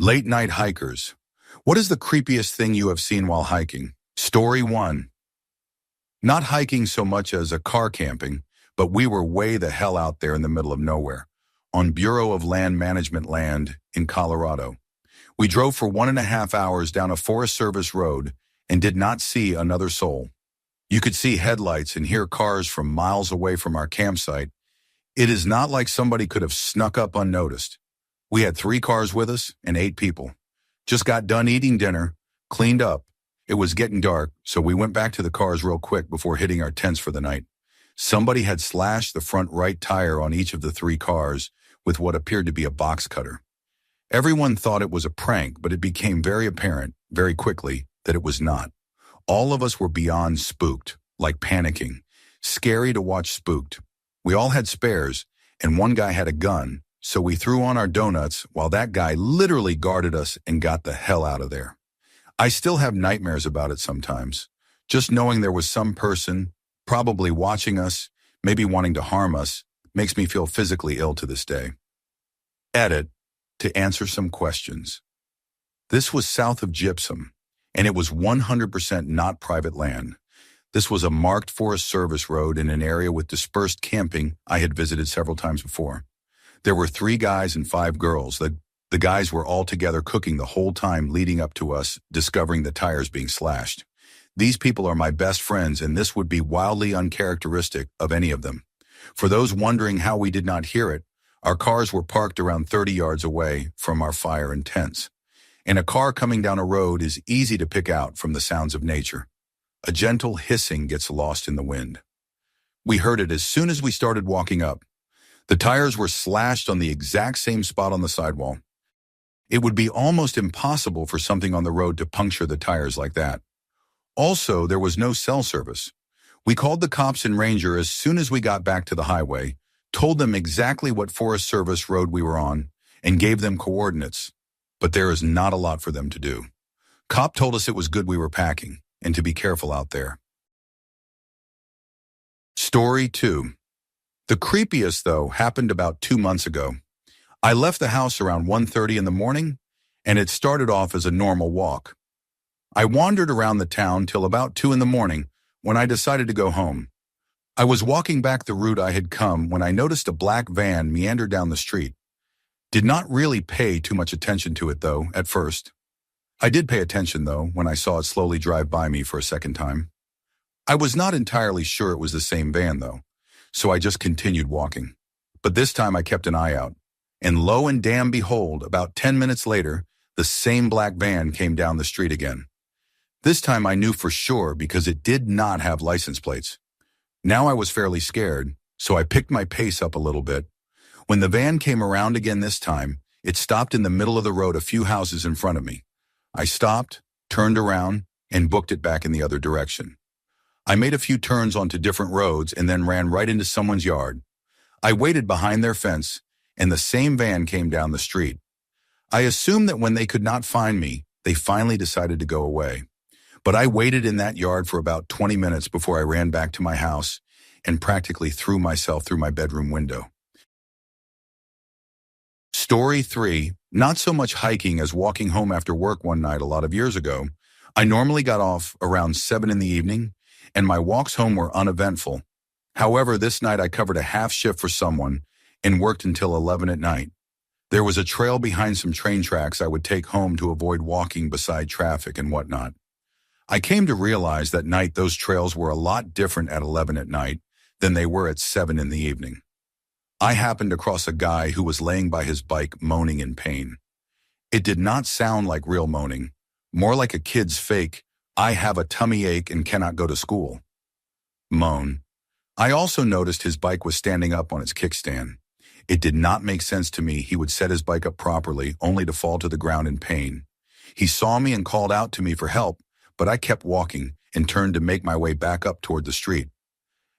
Late night hikers. What is the creepiest thing you have seen while hiking? Story 1. Not hiking so much as a car camping, but we were way the hell out there in the middle of nowhere, on Bureau of Land Management land in Colorado. We drove for 1.5 hours down a Forest Service road and did not see another soul. You could see headlights and hear cars from miles away from our campsite. It is not like somebody could have snuck up unnoticed. We had 3 cars with us and 8 people. Just got done eating dinner, cleaned up. It was getting dark, so we went back to the cars real quick before hitting our tents for the night. Somebody had slashed the front right tire on each of the 3 cars with what appeared to be a box cutter. Everyone thought it was a prank, but it became very apparent, very quickly, that it was not. All of us were beyond spooked, like panicking. Scary to watch spooked. We all had spares, and one guy had a gun, so we threw on our donuts while that guy literally guarded us and got the hell out of there. I still have nightmares about it sometimes. Just knowing there was some person, probably watching us, maybe wanting to harm us, makes me feel physically ill to this day. Edit, to answer some questions. This was south of Gypsum, and it was 100% not private land. This was a marked Forest Service road in an area with dispersed camping I had visited several times before. There were 3 guys and 5 girls. The guys were all together cooking the whole time leading up to us discovering the tires being slashed. These people are my best friends, and this would be wildly uncharacteristic of any of them. For those wondering how we did not hear it, our cars were parked around 30 yards away from our fire and tents. And a car coming down a road is easy to pick out from the sounds of nature. A gentle hissing gets lost in the wind. We heard it as soon as we started walking up. The tires were slashed on the exact same spot on the sidewall. It would be almost impossible for something on the road to puncture the tires like that. Also, there was no cell service. We called the cops and ranger as soon as we got back to the highway, told them exactly what Forest Service road we were on, and gave them coordinates. But there is not a lot for them to do. Cop told us it was good we were packing, and to be careful out there. Story 2. The creepiest, though, happened about 2 months ago. I left the house around 1:30 in the morning, and it started off as a normal walk. I wandered around the town till about 2 in the morning when I decided to go home. I was walking back the route I had come when I noticed a black van meander down the street. Did not really pay too much attention to it, though, at first. I did pay attention, though, when I saw it slowly drive by me for a second time. I was not entirely sure it was the same van, though, so I just continued walking. But this time I kept an eye out, and lo and damn behold, about 10 minutes later, the same black van came down the street again. This time I knew for sure because it did not have license plates. Now I was fairly scared, so I picked my pace up a little bit. When the van came around again this time, it stopped in the middle of the road a few houses in front of me. I stopped, turned around, and booked it back in the other direction. I made a few turns onto different roads and then ran right into someone's yard. I waited behind their fence, and the same van came down the street. I assumed that when they could not find me, they finally decided to go away. But I waited in that yard for about 20 minutes before I ran back to my house and practically threw myself through my bedroom window. Story 3. Not so much hiking as walking home after work one night a lot of years ago. I normally got off around 7 in the evening, and my walks home were uneventful. However, this night I covered a half shift for someone and worked until 11 at night. There was a trail behind some train tracks I would take home to avoid walking beside traffic and whatnot. I came to realize that night those trails were a lot different at 11 at night than they were at 7 in the evening. I happened across a guy who was laying by his bike moaning in pain. It did not sound like real moaning, more like a kid's fake, "I have a tummy ache and cannot go to school" moan. I also noticed his bike was standing up on its kickstand. It did not make sense to me he would set his bike up properly only to fall to the ground in pain. He saw me and called out to me for help, but I kept walking and turned to make my way back up toward the street.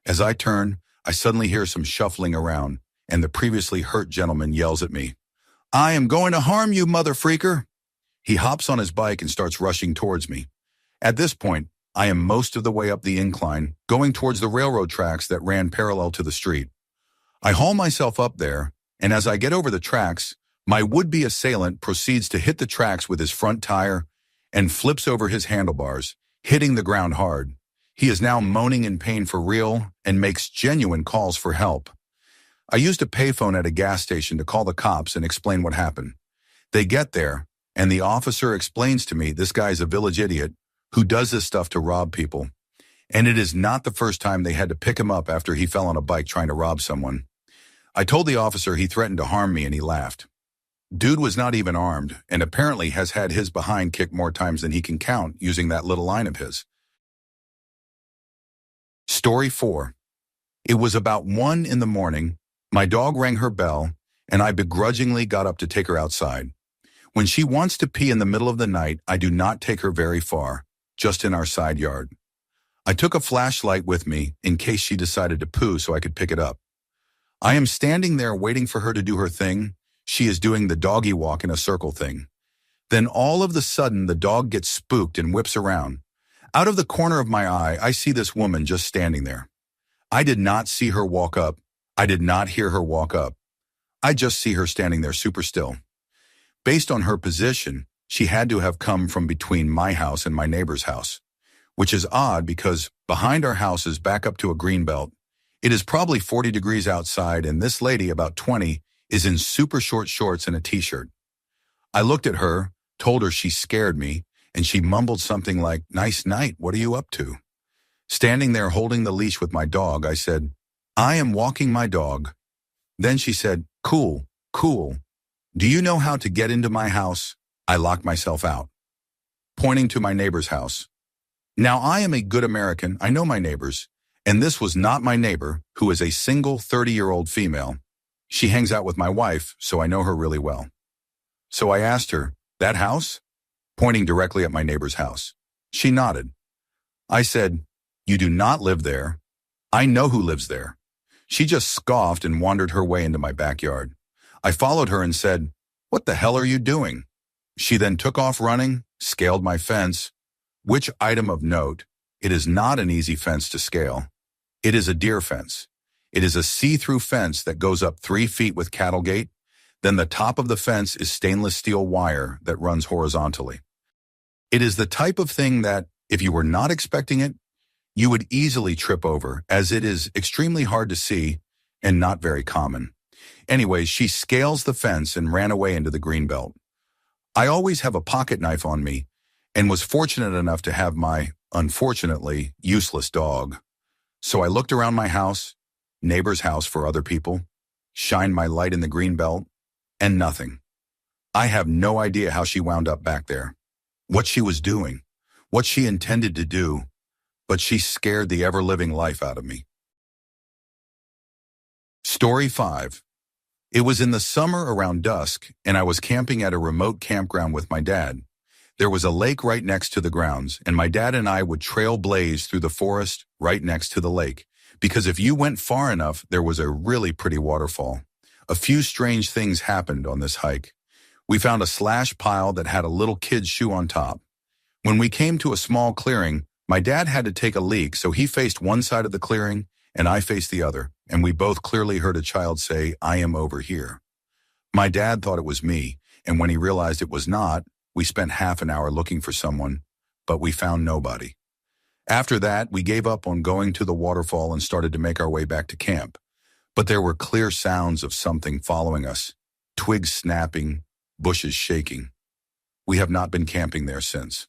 As I turn, I suddenly hear some shuffling around, and the previously hurt gentleman yells at me, "I am going to harm you, mother freaker." He hops on his bike and starts rushing towards me. At this point, I am most of the way up the incline, going towards the railroad tracks that ran parallel to the street. I haul myself up there, and as I get over the tracks, My would-be assailant proceeds to hit the tracks with his front tire and flips over his handlebars, hitting the ground hard. He is now moaning in pain for real and makes genuine calls for help. I used a payphone at a gas station to call the cops and explain what happened. They get there, and the officer explains to me this guy's a village idiot who does this stuff to rob people. And it is not the first time they had to pick him up after he fell on a bike trying to rob someone. I told the officer he threatened to harm me and he laughed. Dude was not even armed and apparently has had his behind kicked more times than he can count using that little line of his. Story 4. It was about 1 in the morning. My dog rang her bell and I begrudgingly got up to take her outside. When she wants to pee in the middle of the night, I do not take her very far, just in our side yard. I took a flashlight with me in case she decided to poo so I could pick it up. I am standing there waiting for her to do her thing. She is doing the doggy walk in a circle thing. Then all of a sudden the dog gets spooked and whips around. Out of the corner of my eye, I see this woman just standing there. I did not see her walk up. I did not hear her walk up. I just see her standing there super still. Based on her position, she had to have come from between my house and my neighbor's house, which is odd because behind our house is back up to a green belt. It is probably 40 degrees outside and this lady, about 20, is in super short shorts and a t-shirt. I looked at her, told her she scared me, and she mumbled something like, "Nice night, what are you up to?" Standing there holding the leash with my dog, I said, "I am walking my dog." Then she said, "Cool, cool. Do you know how to get into my house?" I locked myself out, pointing to my neighbor's house. Now I am a good American, I know my neighbors, and this was not my neighbor, who is a single 30-year-old female. She hangs out with my wife, so I know her really well. So I asked her, "That house?" pointing directly at my neighbor's house. She nodded. I said, "You do not live there. I know who lives there." She just scoffed and wandered her way into my backyard. I followed her and said, "What the hell are you doing?" She then took off running, scaled my fence, which, item of note, it is not an easy fence to scale. It is a deer fence. It is a see-through fence that goes up 3 feet with cattle gate. Then the top of the fence is stainless steel wire that runs horizontally. It is the type of thing that, if you were not expecting it, you would easily trip over, as it is extremely hard to see and not very common. Anyways, she scales the fence and ran away into the greenbelt. I always have a pocket knife on me and was fortunate enough to have my, unfortunately, useless dog. So I looked around my house, neighbor's house for other people, shined my light in the greenbelt, and nothing. I have no idea how she wound up back there, what she was doing, what she intended to do, but she scared the ever-living life out of me. Story 5. It was in the summer around dusk, and I was camping at a remote campground with my dad. There was a lake right next to the grounds, and my dad and I would trailblaze through the forest right next to the lake, because if you went far enough, there was a really pretty waterfall. A few strange things happened on this hike. We found a slash pile that had a little kid's shoe on top. When we came to a small clearing, my dad had to take a leak, so he faced one side of the clearing and I faced the other, and we both clearly heard a child say, "I am over here." My dad thought it was me, and when he realized it was not, we spent half an hour looking for someone, but we found nobody. After that, we gave up on going to the waterfall and started to make our way back to camp. But there were clear sounds of something following us, twigs snapping, bushes shaking. We have not been camping there since.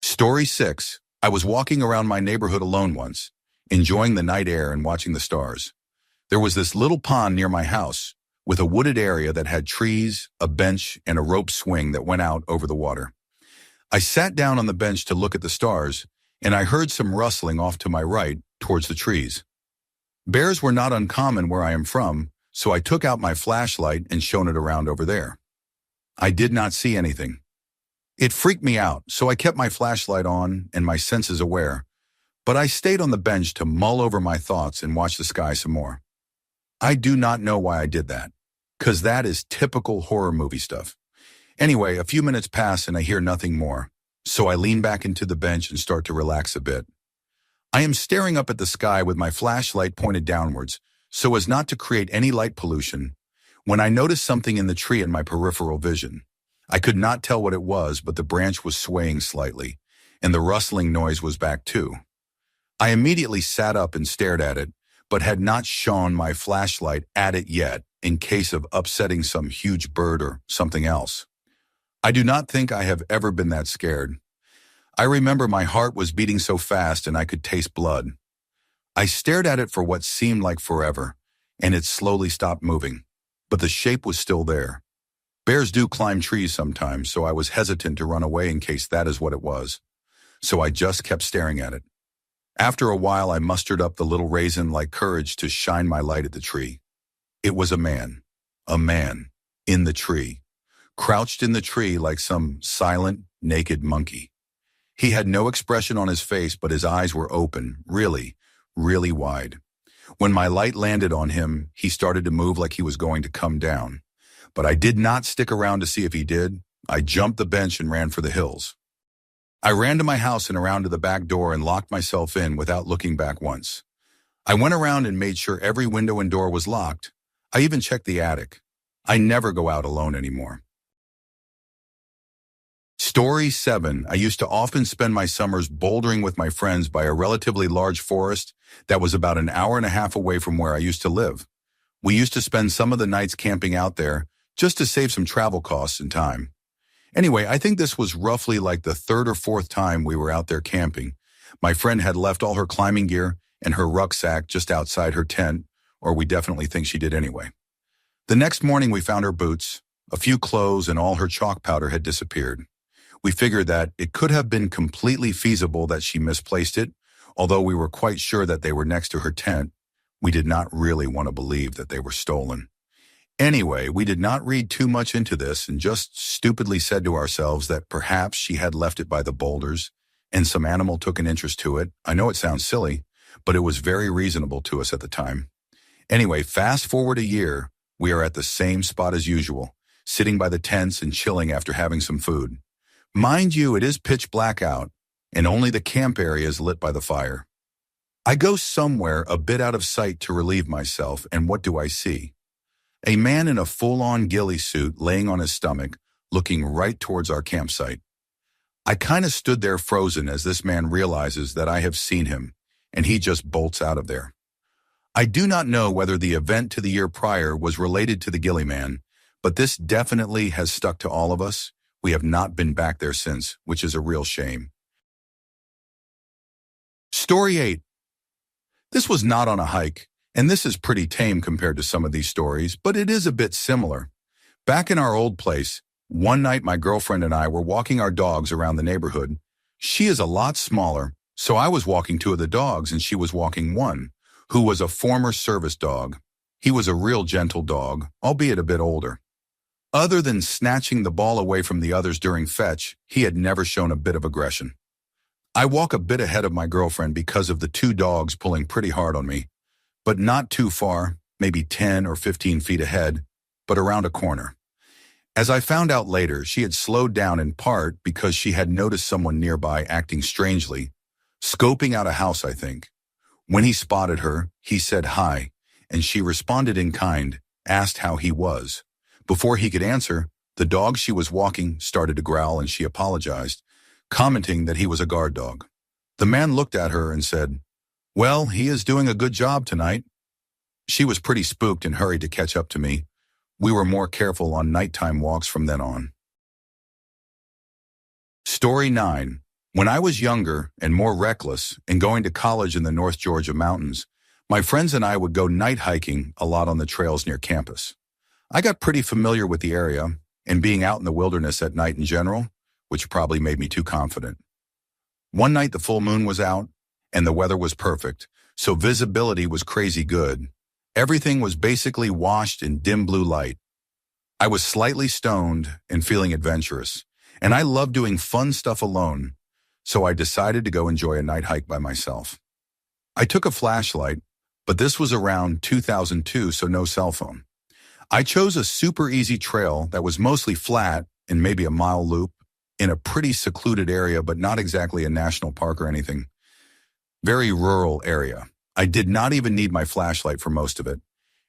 Story 6. I was walking around my neighborhood alone once, enjoying the night air and watching the stars. There was this little pond near my house with a wooded area that had trees, a bench, and a rope swing that went out over the water. I sat down on the bench to look at the stars, and I heard some rustling off to my right towards the trees. Bears were not uncommon where I am from, so I took out my flashlight and shone it around over there. I did not see anything. It freaked me out, so I kept my flashlight on and my senses aware, but I stayed on the bench to mull over my thoughts and watch the sky some more. I do not know why I did that, 'cause that is typical horror movie stuff. Anyway, a few minutes pass and I hear nothing more, so I lean back into the bench and start to relax a bit. I am staring up at the sky with my flashlight pointed downwards, so as not to create any light pollution, when I noticed something in the tree in my peripheral vision. I could not tell what it was, but the branch was swaying slightly, and the rustling noise was back too. I immediately sat up and stared at it, but had not shone my flashlight at it yet in case of upsetting some huge bird or something else. I do not think I have ever been that scared. I remember my heart was beating so fast and I could taste blood. I stared at it for what seemed like forever, and it slowly stopped moving, but the shape was still there. Bears do climb trees sometimes, so I was hesitant to run away in case that is what it was. So I just kept staring at it. After a while, I mustered up the little raisin-like courage to shine my light at the tree. It was a man, in the tree, crouched in the tree like some silent, naked monkey. He had no expression on his face, but his eyes were open, really wide. When my light landed on him, he started to move like he was going to come down. But I did not stick around to see if he did. I jumped the bench and ran for the hills. I ran to my house and around to the back door and locked myself in without looking back once. I went around and made sure every window and door was locked. I even checked the attic. I never go out alone anymore. Story 7. I used to often spend my summers bouldering with my friends by a relatively large forest that was about an hour and a half away from where I used to live. We used to spend some of the nights camping out there just to save some travel costs and time. Anyway, I think this was roughly like the third or fourth time we were out there camping. My friend had left all her climbing gear and her rucksack just outside her tent, or we definitely think she did anyway. The next morning we found her boots, a few clothes, and all her chalk powder had disappeared. We figured that it could have been completely feasible that she misplaced it, although we were quite sure that they were next to her tent. We did not really want to believe that they were stolen. Anyway, we did not read too much into this and just stupidly said to ourselves that perhaps she had left it by the boulders and some animal took an interest to it. I know it sounds silly, but it was very reasonable to us at the time. Anyway, fast forward a year, we are at the same spot as usual, sitting by the tents and chilling after having some food. Mind you, it is pitch black out, and only the camp area is lit by the fire. I go somewhere a bit out of sight to relieve myself, and what do I see? A man in a full-on ghillie suit laying on his stomach, looking right towards our campsite. I kind of stood there frozen as this man realizes that I have seen him, and he just bolts out of there. I do not know whether the event to the year prior was related to the ghillie man, but this definitely has stuck to all of us. We have not been back there since, which is a real shame. Story 8. This was not on a hike, and this is pretty tame compared to some of these stories, but it is a bit similar. Back in our old place, one night my girlfriend and I were walking our dogs around the neighborhood. She is a lot smaller, so I was walking two of the dogs and she was walking one, who was a former service dog. He was a real gentle dog, albeit a bit older. Other than snatching the ball away from the others during fetch, he had never shown a bit of aggression. I walk a bit ahead of my girlfriend because of the two dogs pulling pretty hard on me, but not too far, maybe 10 or 15 feet ahead, but around a corner. As I found out later, she had slowed down in part because she had noticed someone nearby acting strangely, scoping out a house, I think. When he spotted her, he said hi, and she responded in kind, asked how he was. Before he could answer, the dog she was walking started to growl and she apologized, commenting that he was a guard dog. The man looked at her and said, "Well, he is doing a good job tonight." She was pretty spooked and hurried to catch up to me. We were more careful on nighttime walks from then on. Story 9. When I was younger and more reckless and going to college in the North Georgia mountains, my friends and I would go night hiking a lot on the trails near campus. I got pretty familiar with the area and being out in the wilderness at night in general, which probably made me too confident. One night the full moon was out and the weather was perfect, so visibility was crazy good. Everything was basically washed in dim blue light. I was slightly stoned and feeling adventurous, and I love doing fun stuff alone, so I decided to go enjoy a night hike by myself. I took a flashlight, but this was around 2002, so no cell phone. I chose a super easy trail that was mostly flat and maybe a mile loop in a pretty secluded area, but not exactly a national park or anything. Very rural area. I did not even need my flashlight for most of it.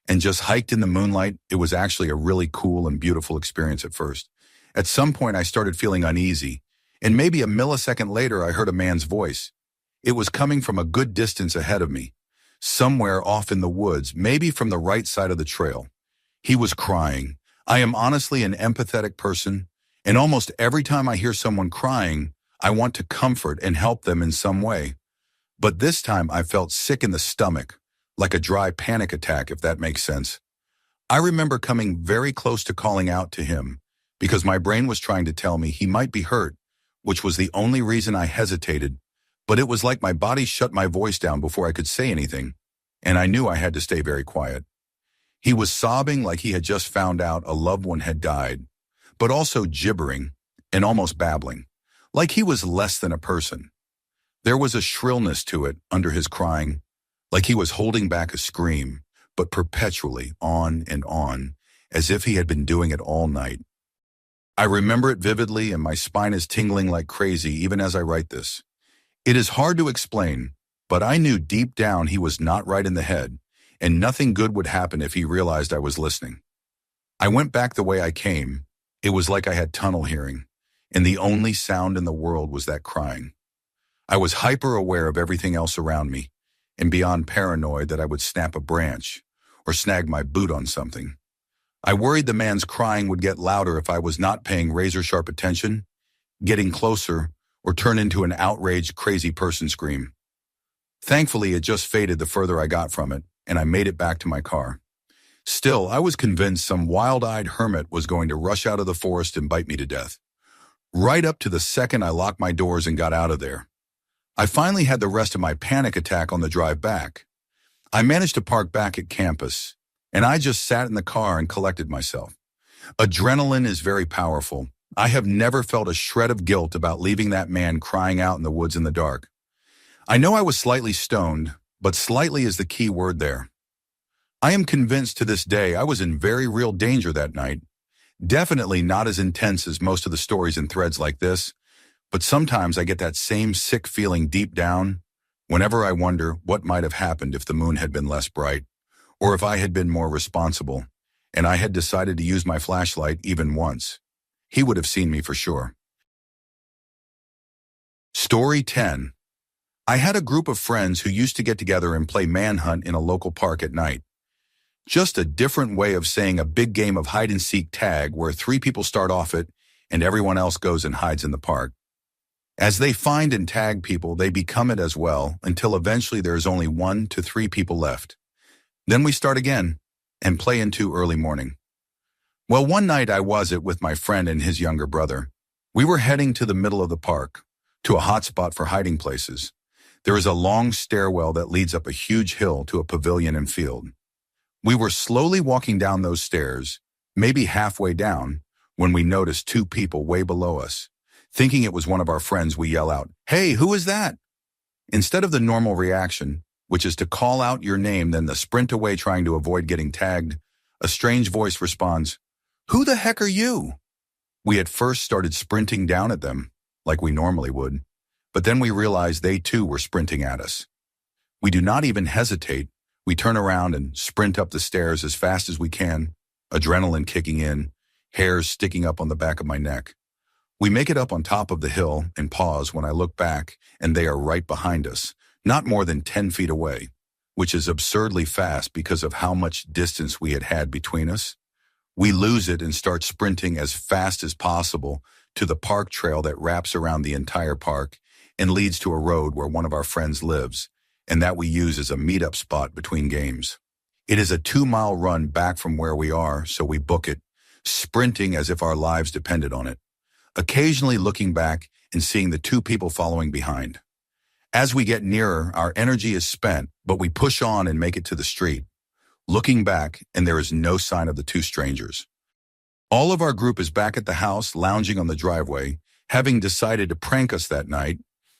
and just hiked in the moonlight. It was actually a really cool and beautiful experience at first. At some point, I started feeling uneasy, and maybe a millisecond later, I heard a man's voice. It was coming from a good distance ahead of me, somewhere off in the woods, maybe from the right side of the trail. He was crying. I am honestly an empathetic person, and almost every time I hear someone crying, I want to comfort and help them in some way. But this time I felt sick in the stomach, like a dry panic attack, if that makes sense. I remember coming very close to calling out to him because my brain was trying to tell me he might be hurt, which was the only reason I hesitated. But it was like my body shut my voice down before I could say anything, and I knew I had to stay very quiet. He was sobbing like he had just found out a loved one had died, but also gibbering and almost babbling, like he was less than a person. There was a shrillness to it under his crying, like he was holding back a scream, but perpetually on and on, as if he had been doing it all night. I remember it vividly, and my spine is tingling like crazy even as I write this. It is hard to explain, but I knew deep down he was not right in the head, and nothing good would happen if he realized I was listening. I went back the way I came. It was like I had tunnel hearing, and the only sound in the world was that crying. I was hyper aware of everything else around me, and beyond paranoid that I would snap a branch or snag my boot on something. I worried the man's crying would get louder if I was not paying razor-sharp attention, getting closer, or turn into an outraged, crazy person scream. Thankfully, it just faded the further I got from it, and I made it back to my car. Still, I was convinced some wild-eyed hermit was going to rush out of the forest and bite me to death. Right up to the second I locked my doors and got out of there. I finally had the rest of my panic attack on the drive back. I managed to park back at campus, and I just sat in the car and collected myself. Adrenaline is very powerful. I have never felt a shred of guilt about leaving that man crying out in the woods in the dark. I know I was slightly stoned, but slightly is the key word there. I am convinced to this day I was in very real danger that night. Definitely not as intense as most of the stories in threads like this, but sometimes I get that same sick feeling deep down whenever I wonder what might have happened if the moon had been less bright, or if I had been more responsible, and I had decided to use my flashlight even once. He would have seen me for sure. Story 10. I had a group of friends who used to get together and play manhunt in a local park at night. Just a different way of saying a big game of hide-and-seek tag where 3 people start off it and everyone else goes and hides in the park. As they find and tag people, they become it as well until eventually there's only 1 to 3 people left. Then we start again and play into early morning. Well, one night I was it with my friend and his younger brother. We were heading to the middle of the park, to a hot spot for hiding places. There is a long stairwell that leads up a huge hill to a pavilion and field. We were slowly walking down those stairs, maybe halfway down, when we noticed 2 people way below us. Thinking it was one of our friends, we yell out, "Hey, who is that?" Instead of the normal reaction, which is to call out your name then the sprint away trying to avoid getting tagged, a strange voice responds, "Who the heck are you?" We at first started sprinting down at them, like we normally would, but then we realized they too were sprinting at us. We do not even hesitate. We turn around and sprint up the stairs as fast as we can, adrenaline kicking in, hairs sticking up on the back of my neck. We make it up on top of the hill and pause when I look back, and they are right behind us, not more than 10 feet away, which is absurdly fast because of how much distance we had had between us. We lose it and start sprinting as fast as possible to the park trail that wraps around the entire park and leads to a road where one of our friends lives, and that we use as a meetup spot between games. It is a 2-mile run back from where we are, so we book it, sprinting as if our lives depended on it, occasionally looking back and seeing the 2 people following behind. As we get nearer, our energy is spent, but we push on and make it to the street, looking back, and there is no sign of the 2 strangers. All of our group is back at the house, lounging on the driveway, having decided to prank us that night,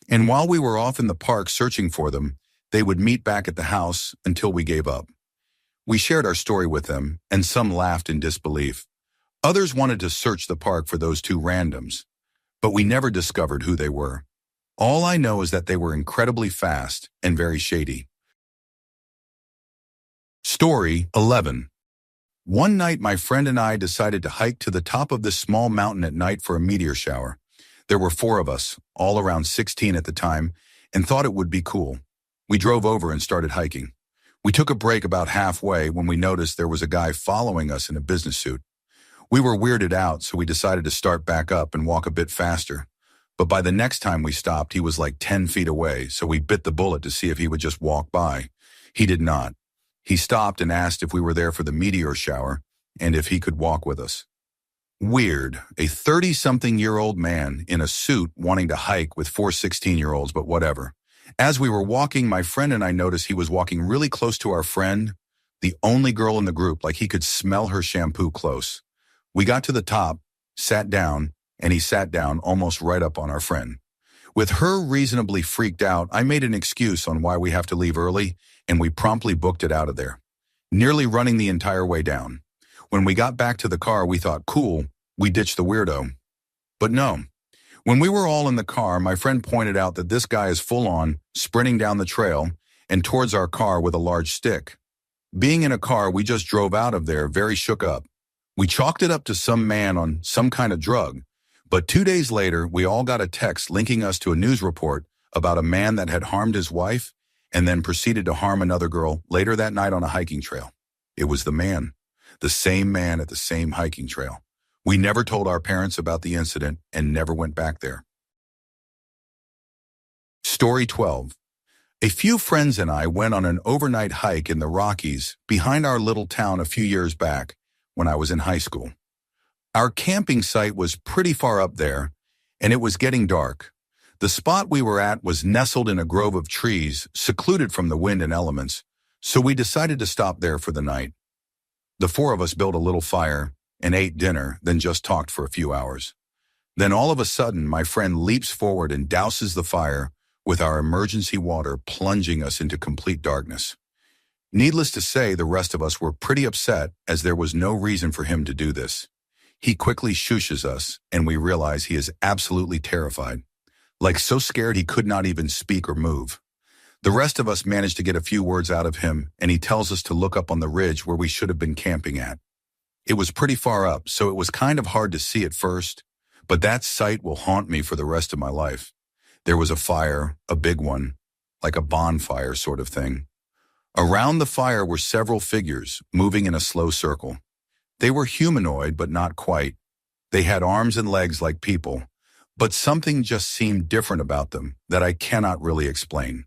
and while we were off in the park searching for them, they would meet back at the house until we gave up. We shared our story with them, and some laughed in disbelief. Others wanted to search the park for those 2 randoms, but we never discovered who they were. All I know is that they were incredibly fast and very shady. Story 11. One night, my friend and I decided to hike to the top of this small mountain at night for a meteor shower. There were 4 of us, all around 16 at the time, and thought it would be cool. We drove over and started hiking. We took a break about halfway when we noticed there was a guy following us in a business suit. We were weirded out, so we decided to start back up and walk a bit faster. But by the next time we stopped, he was like 10 feet away, so we bit the bullet to see if he would just walk by. He did not. He stopped and asked if we were there for the meteor shower and if he could walk with us. Weird, a 30-something-year-old man in a suit wanting to hike with 4 16-year-olds, but whatever. As we were walking, my friend and I noticed he was walking really close to our friend, the only girl in the group, like he could smell her shampoo close. We got to the top, sat down, and he sat down almost right up on our friend. With her reasonably freaked out, I made an excuse on why we have to leave early, and we promptly booked it out of there, nearly running the entire way down. When we got back to the car, we thought, cool, we ditched the weirdo. But no. When we were all in the car, my friend pointed out that this guy is full on, sprinting down the trail and towards our car with a large stick. Being in a car, we just drove out of there very shook up. We chalked it up to some man on some kind of drug. But 2 days later, we all got a text linking us to a news report about a man that had harmed his wife and then proceeded to harm another girl later that night on a hiking trail. It was the same man at the same hiking trail. We never told our parents about the incident and never went back there. Story 12. A few friends and I went on an overnight hike in the Rockies behind our little town a few years back when I was in high school. Our camping site was pretty far up there, and it was getting dark. The spot we were at was nestled in a grove of trees, secluded from the wind and elements, so we decided to stop there for the night. The 4 of us built a little fire and ate dinner, then just talked for a few hours. Then all of a sudden, my friend leaps forward and douses the fire with our emergency water, plunging us into complete darkness. Needless to say, the rest of us were pretty upset as there was no reason for him to do this. He quickly shushes us, and we realize he is absolutely terrified, like so scared he could not even speak or move. The rest of us managed to get a few words out of him, and he tells us to look up on the ridge where we should have been camping at. It was pretty far up, so it was kind of hard to see at first, but that sight will haunt me for the rest of my life. There was a fire, a big one, like a bonfire sort of thing. Around the fire were several figures, moving in a slow circle. They were humanoid, but not quite. They had arms and legs like people, but something just seemed different about them that I cannot really explain.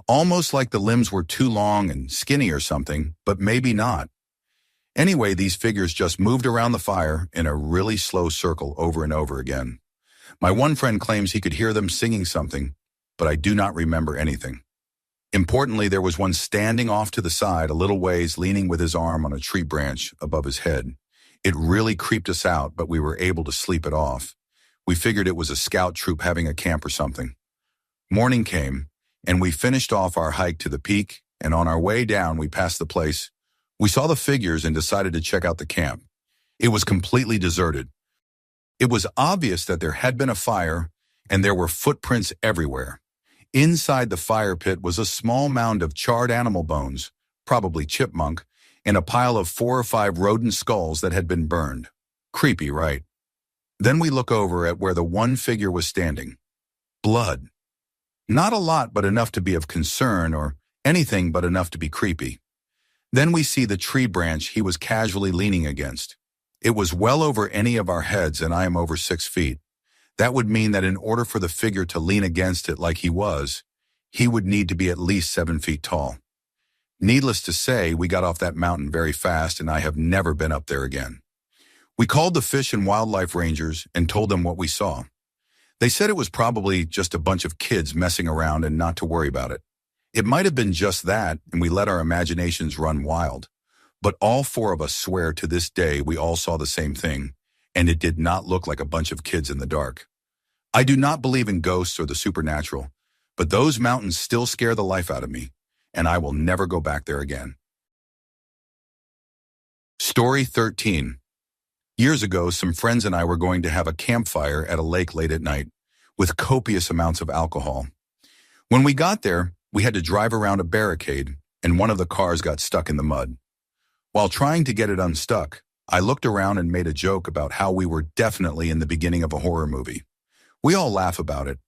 Almost like the limbs were too long and skinny or something, but maybe not. Anyway, these figures just moved around the fire in a really slow circle over and over again. My one friend claims he could hear them singing something, but I do not remember anything. Importantly, there was one standing off to the side a little ways, leaning with his arm on a tree branch above his head. It really creeped us out, but we were able to sleep it off. We figured it was a scout troop having a camp or something. Morning came, and we finished off our hike to the peak, and on our way down, we passed the place. We saw the figures and decided to check out the camp. It was completely deserted. It was obvious that there had been a fire, and there were footprints everywhere. Inside the fire pit was a small mound of charred animal bones, probably chipmunk, and a pile of 4 or 5 rodent skulls that had been burned. Creepy, right? Then we look over at where the one figure was standing. Blood. Not a lot, but enough to be of concern, or anything but enough to be creepy. Then we see the tree branch he was casually leaning against. It was well over any of our heads, and I am over 6 feet. That would mean that in order for the figure to lean against it like he would need to be at least 7 feet tall. Needless to say, we got off that mountain very fast, and I have never been up there again. We called the Fish and Wildlife Rangers and told them what we saw. They said it was probably just a bunch of kids messing around and not to worry about it. It might have been just that, and we let our imaginations run wild. But all 4 of us swear to this day we all saw the same thing, and it did not look like a bunch of kids in the dark. I do not believe in ghosts or the supernatural, but those mountains still scare the life out of me, and I will never go back there again. Story 13. Years ago, some friends and I were going to have a campfire at a lake late at night, with copious amounts of alcohol. When we got there, we had to drive around a barricade, and one of the cars got stuck in the mud. While trying to get it unstuck, I looked around and made a joke about how we were definitely in the beginning of a horror movie. We all laugh about it.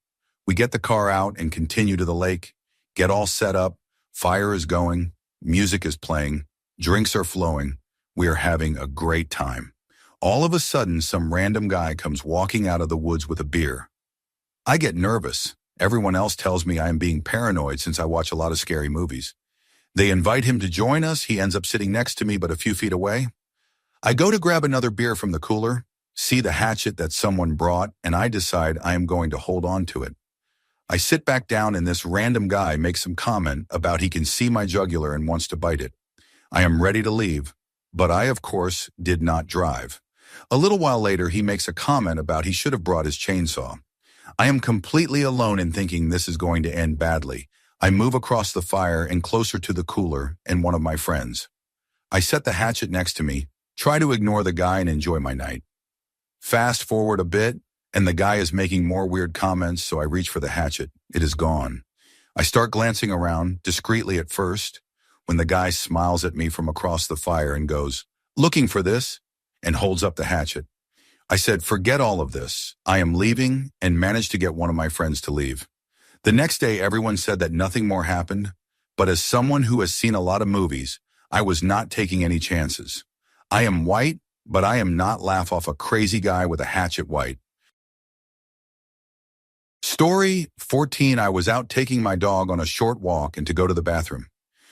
We get the car out and continue to the lake, get all set up, fire is going, music is playing, drinks are flowing. We are having a great time. All of a sudden, some random guy comes walking out of the woods with a beer. I get nervous. Everyone else tells me I am being paranoid since I watch a lot of scary movies. They invite him to join us. He ends up sitting next to me but a few feet away. I go to grab another beer from the cooler, see the hatchet that someone brought, and I decide I am going to hold on to it. I sit back down and this random guy makes some comment about he can see my jugular and wants to bite it. I am ready to leave, but I, of course, did not drive. A little while later, he makes a comment about he should have brought his chainsaw. I am completely alone in thinking this is going to end badly. I move across the fire and closer to the cooler and one of my friends. I set the hatchet next to me, try to ignore the guy and enjoy my night. Fast forward a bit, and the guy is making more weird comments, so I reach for the hatchet. It is gone. I start glancing around, discreetly at first, when the guy smiles at me from across the fire and goes, "Looking for this?" and holds up the hatchet. I said, "Forget all of this. I am leaving," and managed to get one of my friends to leave. The next day, everyone said that nothing more happened, but as someone who has seen a lot of movies, I was not taking any chances. I am white, but I am not laugh off a crazy guy with a hatchet white. Story 14. I was out taking my dog on a short walk and to go to the bathroom.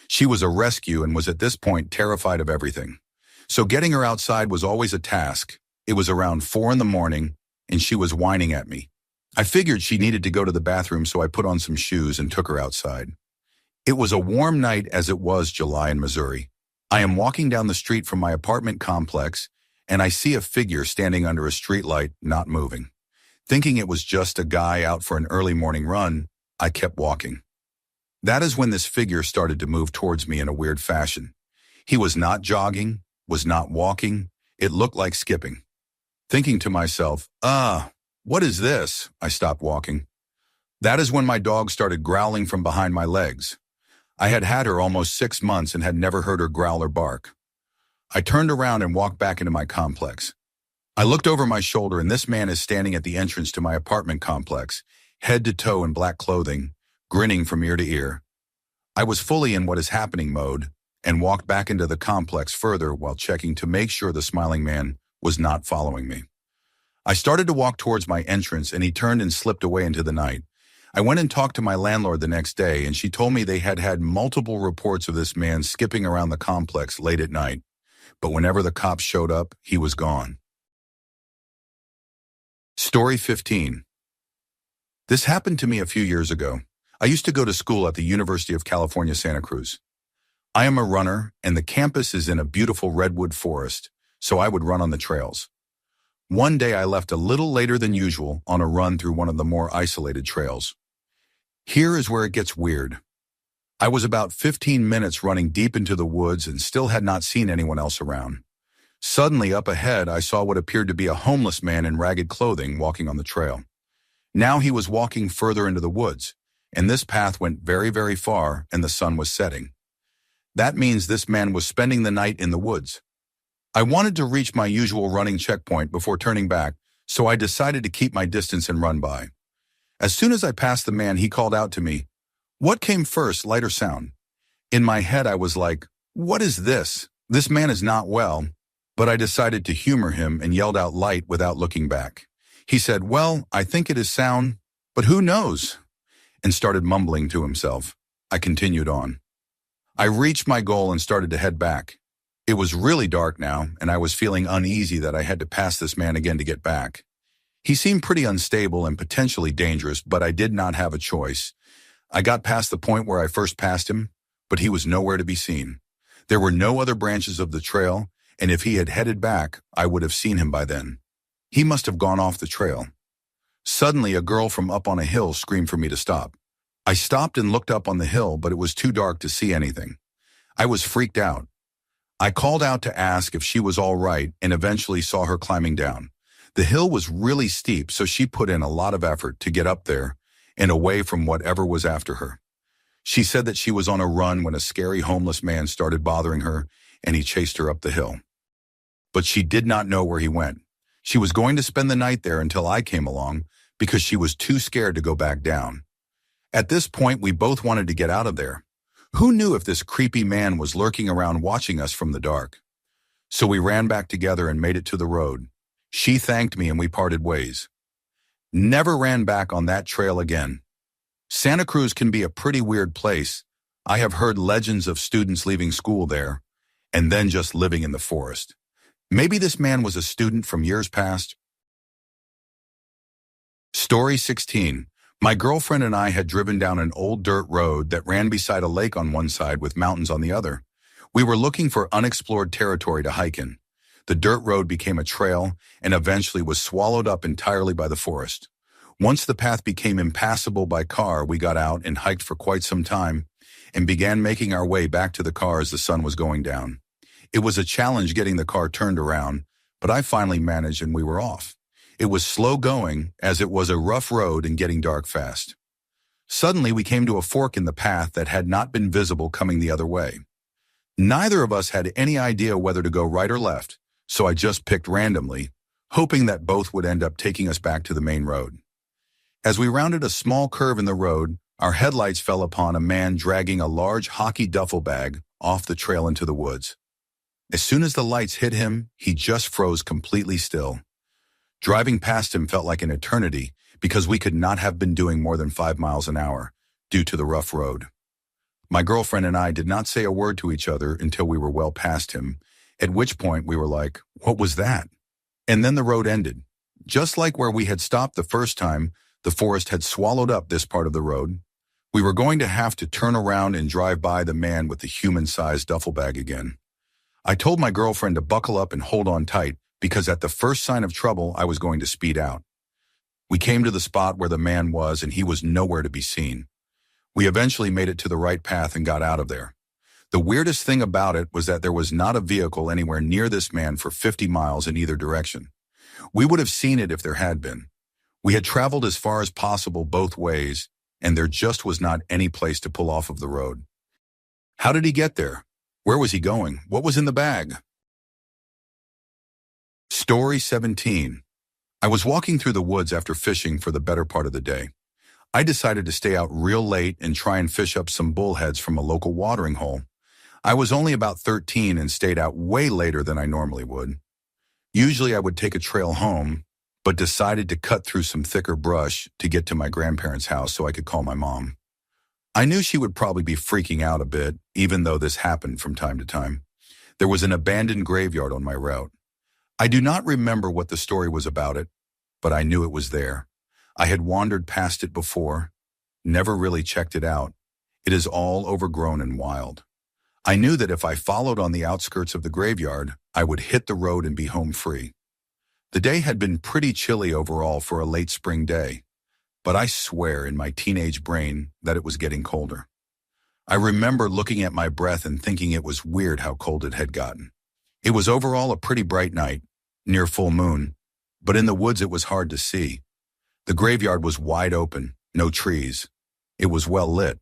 She was a rescue and was at this point terrified of everything. So getting her outside was always a task. It was around 4 a.m, and she was whining at me. I figured she needed to go to the bathroom, so I put on some shoes and took her outside. It was a warm night as it was July in Missouri. I am walking down the street from my apartment complex, and I see a figure standing under a streetlight, not moving. Thinking it was just a guy out for an early morning run, I kept walking. That is when this figure started to move towards me in a weird fashion. He was not jogging, was not walking. It looked like skipping. Thinking to myself, what is this? I stopped walking. That is when my dog started growling from behind my legs. I had had her almost 6 months and had never heard her growl or bark. I turned around and walked back into my complex. I looked over my shoulder and this man is standing at the entrance to my apartment complex, head to toe in black clothing, grinning from ear to ear. I was fully in what is happening mode and walked back into the complex further while checking to make sure the smiling man was not following me. I started to walk towards my entrance and he turned and slipped away into the night. I went and talked to my landlord the next day and she told me they had had multiple reports of this man skipping around the complex late at night. But whenever the cops showed up, he was gone. Story 15. This happened to me a few years ago. I used to go to school at the University of California, Santa Cruz. I am a runner, and the campus is in a beautiful redwood forest, so I would run on the trails. One day I left a little later than usual on a run through one of the more isolated trails. Here is where it gets weird. I was about 15 minutes running deep into the woods and still had not seen anyone else around. Suddenly up ahead, I saw what appeared to be a homeless man in ragged clothing walking on the trail. Now he was walking further into the woods, and this path went very, very far, and the sun was setting. That means this man was spending the night in the woods. I wanted to reach my usual running checkpoint before turning back, so I decided to keep my distance and run by. As soon as I passed the man, he called out to me, "What came first, light or sound?" In my head, I was like, "What is this? This man is not well." But I decided to humor him and yelled out light without looking back. He said, "Well, I think it is sound, but who knows?" and started mumbling to himself. I continued on. I reached my goal and started to head back. It was really dark now, and I was feeling uneasy that I had to pass this man again to get back. He seemed pretty unstable and potentially dangerous, but I did not have a choice. I got past the point where I first passed him, but he was nowhere to be seen. There were no other branches of the trail, and if he had headed back, I would have seen him by then. He must have gone off the trail. Suddenly, a girl from up on a hill screamed for me to stop. I stopped and looked up on the hill, but it was too dark to see anything. I was freaked out. I called out to ask if she was all right and eventually saw her climbing down. The hill was really steep, so she put in a lot of effort to get up there and away from whatever was after her. She said that she was on a run when a scary homeless man started bothering her and he chased her up the hill. But she did not know where he went. She was going to spend the night there until I came along because she was too scared to go back down. At this point, we both wanted to get out of there. Who knew if this creepy man was lurking around watching us from the dark? So we ran back together and made it to the road. She thanked me and we parted ways. Never ran back on that trail again. Santa Cruz can be a pretty weird place. I have heard legends of students leaving school there and then just living in the forest. Maybe this man was a student from years past. Story 16. My girlfriend and I had driven down an old dirt road that ran beside a lake on one side with mountains on the other. We were looking for unexplored territory to hike in. The dirt road became a trail and eventually was swallowed up entirely by the forest. Once the path became impassable by car, we got out and hiked for quite some time and began making our way back to the car as the sun was going down. It was a challenge getting the car turned around, but I finally managed and we were off. It was slow going as it was a rough road and getting dark fast. Suddenly we came to a fork in the path that had not been visible coming the other way. Neither of us had any idea whether to go right or left, so I just picked randomly, hoping that both would end up taking us back to the main road. As we rounded a small curve in the road, our headlights fell upon a man dragging a large hockey duffel bag off the trail into the woods. As soon as the lights hit him, he just froze completely still. Driving past him felt like an eternity because we could not have been doing more than 5 miles an hour due to the rough road. My girlfriend and I did not say a word to each other until we were well past him, at which point we were like, "What was that?" And then the road ended. Just like where we had stopped the first time, the forest had swallowed up this part of the road. We were going to have to turn around and drive by the man with the human-sized duffel bag again. I told my girlfriend to buckle up and hold on tight because at the first sign of trouble, I was going to speed out. We came to the spot where the man was and he was nowhere to be seen. We eventually made it to the right path and got out of there. The weirdest thing about it was that there was not a vehicle anywhere near this man for 50 miles in either direction. We would have seen it if there had been. We had traveled as far as possible both ways, and there just was not any place to pull off of the road. How did he get there? Where was he going? What was in the bag? Story 17. I was walking through the woods after fishing for the better part of the day. I decided to stay out real late and try and fish up some bullheads from a local watering hole. I was only about 13 and stayed out way later than I normally would. Usually I would take a trail home, but decided to cut through some thicker brush to get to my grandparents' house so I could call my mom. I knew she would probably be freaking out a bit, even though this happened from time to time. There was an abandoned graveyard on my route. I do not remember what the story was about it, but I knew it was there. I had wandered past it before, never really checked it out. It is all overgrown and wild. I knew that if I followed on the outskirts of the graveyard, I would hit the road and be home free. The day had been pretty chilly overall for a late spring day, but I swear in my teenage brain that it was getting colder. I remember looking at my breath and thinking it was weird how cold it had gotten. It was overall a pretty bright night, near full moon, but in the woods it was hard to see. The graveyard was wide open, no trees. It was well lit.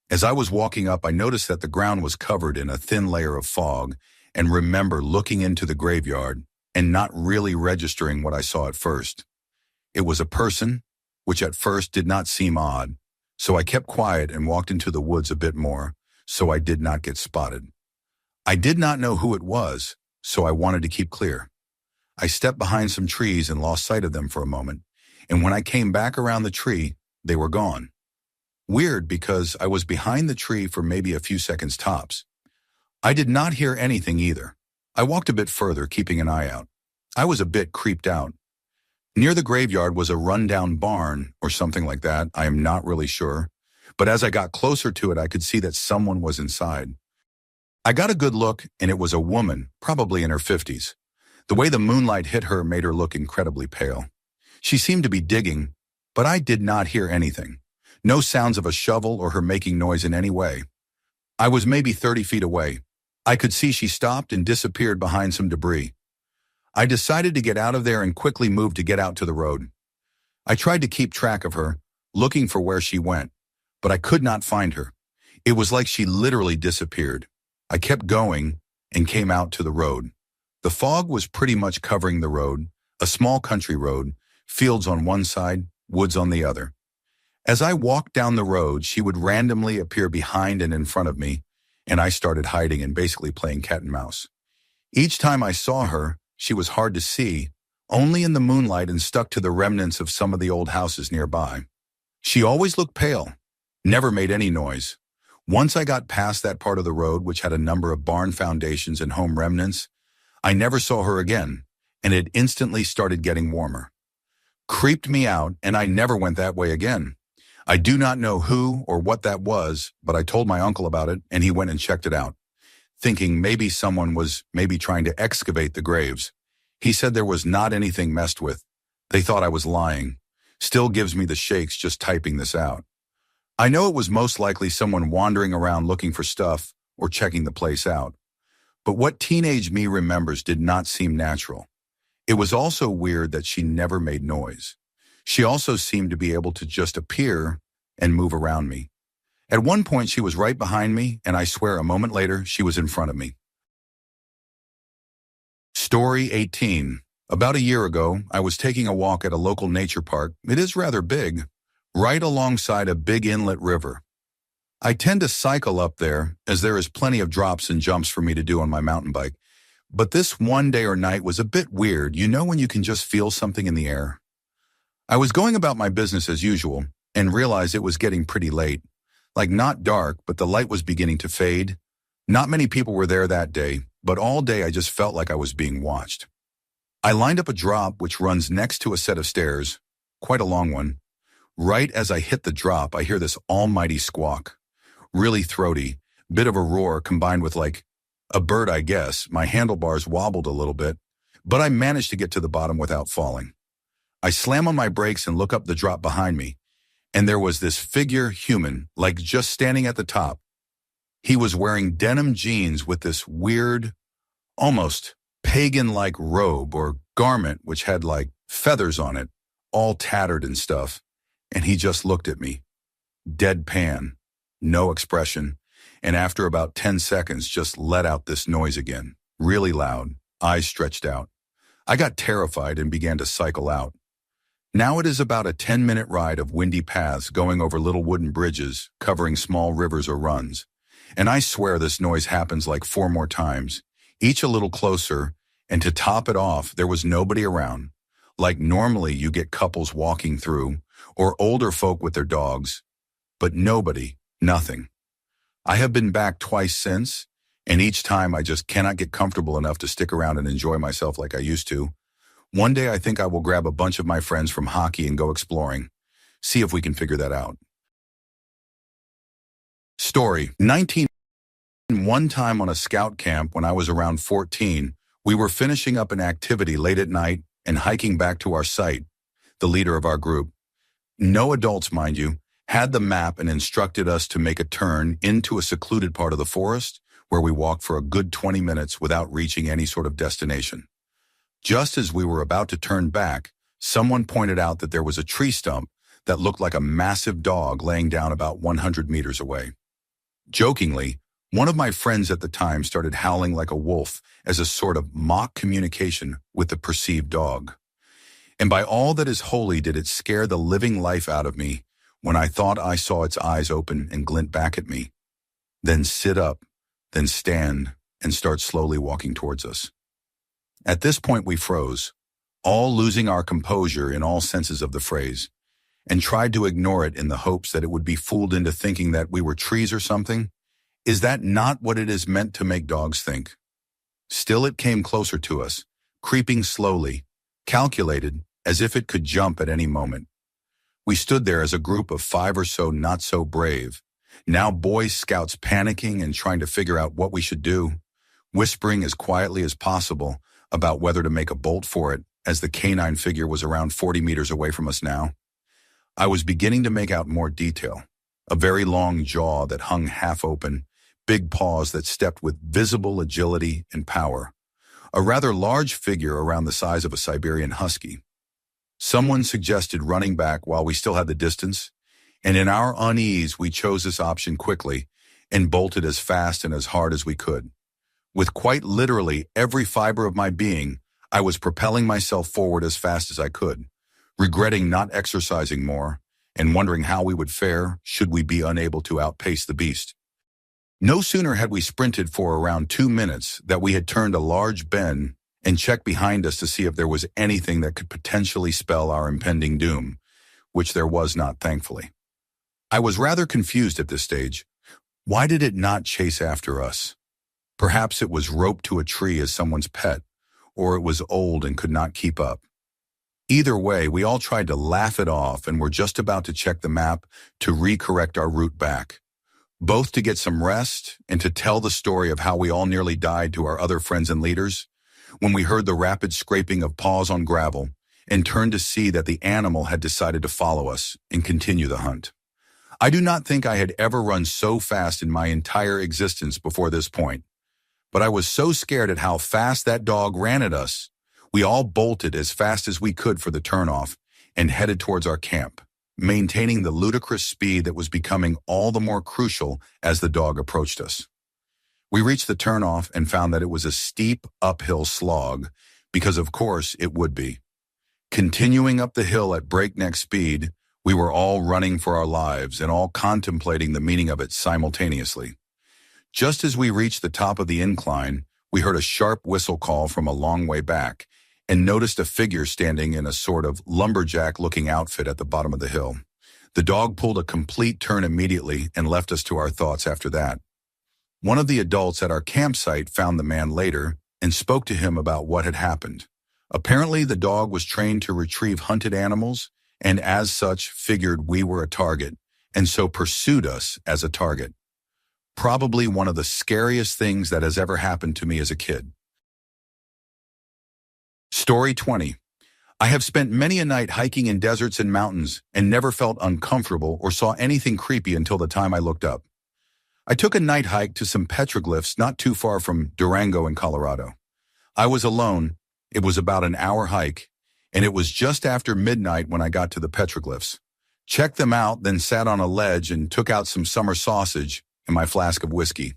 As I was walking up, I noticed that the ground was covered in a thin layer of fog and remember looking into the graveyard and not really registering what I saw at first. It was a person, which at first did not seem odd, so I kept quiet and walked into the woods a bit more, so I did not get spotted. I did not know who it was, so I wanted to keep clear. I stepped behind some trees and lost sight of them for a moment, and when I came back around the tree, they were gone. Weird because I was behind the tree for maybe a few seconds tops. I did not hear anything either. I walked a bit further, keeping an eye out. I was a bit creeped out. Near the graveyard was a rundown barn or something like that, I am not really sure, but as I got closer to it, I could see that someone was inside. I got a good look, and it was a woman, probably in her 50s. The way the moonlight hit her made her look incredibly pale. She seemed to be digging, but I did not hear anything. No sounds of a shovel or her making noise in any way. I was maybe 30 feet away. I could see she stopped and disappeared behind some debris. I decided to get out of there and quickly moved to get out to the road. I tried to keep track of her, looking for where she went, but I could not find her. It was like she literally disappeared. I kept going and came out to the road. The fog was pretty much covering the road, a small country road, fields on one side, woods on the other. As I walked down the road, she would randomly appear behind and in front of me, and I started hiding and basically playing cat and mouse. Each time I saw her, she was hard to see, only in the moonlight and stuck to the remnants of some of the old houses nearby. She always looked pale, never made any noise. Once I got past that part of the road, which had a number of barn foundations and home remnants, I never saw her again, and it instantly started getting warmer. Creeped me out, and I never went that way again. I do not know who or what that was, but I told my uncle about it, and he went and checked it out, thinking maybe someone was trying to excavate the graves. He said there was not anything messed with. They thought I was lying. Still gives me the shakes just typing this out. I know it was most likely someone wandering around looking for stuff or checking the place out. But what teenage me remembers did not seem natural. It was also weird that she never made noise. She also seemed to be able to just appear and move around me. At one point, she was right behind me, and I swear a moment later, she was in front of me. Story 18. About a year ago, I was taking a walk at a local nature park. It is rather big, right alongside a big inlet river. I tend to cycle up there, as there is plenty of drops and jumps for me to do on my mountain bike. But this one day or night was a bit weird, when you can just feel something in the air. I was going about my business as usual and realized it was getting pretty late. Like not dark, but the light was beginning to fade. Not many people were there that day, but all day I just felt like I was being watched. I lined up a drop which runs next to a set of stairs, quite a long one. Right as I hit the drop, I hear this almighty squawk. Really throaty, bit of a roar combined with like a bird, I guess. My handlebars wobbled a little bit, but I managed to get to the bottom without falling. I slam on my brakes and look up the drop behind me, and there was this figure human, like just standing at the top. He was wearing denim jeans with this weird, almost pagan-like robe or garment which had like feathers on it, all tattered and stuff, and he just looked at me. Deadpan, no expression, and after about 10 seconds just let out this noise again, really loud, eyes stretched out. I got terrified and began to cycle out. Now it is about a 10-minute ride of windy paths going over little wooden bridges, covering small rivers or runs. And I swear this noise happens like 4 more times, each a little closer, and to top it off, there was nobody around. Like normally you get couples walking through, or older folk with their dogs. But nobody, nothing. I have been back twice since, and each time I just cannot get comfortable enough to stick around and enjoy myself like I used to. One day I think I will grab a bunch of my friends from hockey and go exploring. See if we can figure that out. Story 19. One time on a scout camp when I was around 14, we were finishing up an activity late at night and hiking back to our site. The leader of our group, no adults mind you, had the map and instructed us to make a turn into a secluded part of the forest where we walked for a good 20 minutes without reaching any sort of destination. Just as we were about to turn back, someone pointed out that there was a tree stump that looked like a massive dog laying down about 100 meters away. Jokingly, one of my friends at the time started howling like a wolf as a sort of mock communication with the perceived dog. And by all that is holy did it scare the living life out of me when I thought I saw its eyes open and glint back at me, then sit up, then stand and start slowly walking towards us. At this point we froze, all losing our composure in all senses of the phrase, and tried to ignore it in the hopes that it would be fooled into thinking that we were trees or something. Is that not what it is meant to make dogs think? Still it came closer to us, creeping slowly, calculated, as if it could jump at any moment. We stood there as a group of 5 or so not so brave, now Boy Scouts panicking and trying to figure out what we should do, whispering as quietly as possible about whether to make a bolt for it, as the canine figure was around 40 meters away from us now. I was beginning to make out more detail. A very long jaw that hung half open, big paws that stepped with visible agility and power. A rather large figure around the size of a Siberian husky. Someone suggested running back while we still had the distance, and in our unease we chose this option quickly and bolted as fast and as hard as we could. With quite literally every fiber of my being, I was propelling myself forward as fast as I could, regretting not exercising more and wondering how we would fare should we be unable to outpace the beast. No sooner had we sprinted for around 2 minutes that we had turned a large bend and checked behind us to see if there was anything that could potentially spell our impending doom, which there was not, thankfully. I was rather confused at this stage. Why did it not chase after us? Perhaps it was roped to a tree as someone's pet, or it was old and could not keep up. Either way, we all tried to laugh it off and were just about to check the map to recorrect our route back, both to get some rest and to tell the story of how we all nearly died to our other friends and leaders, when we heard the rapid scraping of paws on gravel and turned to see that the animal had decided to follow us and continue the hunt. I do not think I had ever run so fast in my entire existence before this point, but I was so scared at how fast that dog ran at us. We all bolted as fast as we could for the turnoff and headed towards our camp, maintaining the ludicrous speed that was becoming all the more crucial as the dog approached us. We reached the turnoff and found that it was a steep uphill slog, because of course it would be. Continuing up the hill at breakneck speed, we were all running for our lives and all contemplating the meaning of it simultaneously. Just as we reached the top of the incline, we heard a sharp whistle call from a long way back and noticed a figure standing in a sort of lumberjack-looking outfit at the bottom of the hill. The dog pulled a complete turn immediately and left us to our thoughts after that. One of the adults at our campsite found the man later and spoke to him about what had happened. Apparently, the dog was trained to retrieve hunted animals and as such figured we were a target and so pursued us as a target. Probably one of the scariest things that has ever happened to me as a kid. Story 20. I have spent many a night hiking in deserts and mountains and never felt uncomfortable or saw anything creepy until the time I looked up. I took a night hike to some petroglyphs not too far from Durango in Colorado. I was alone. It was about an hour hike, and it was just after midnight when I got to the petroglyphs. Checked them out, then sat on a ledge and took out some summer sausage and my flask of whiskey.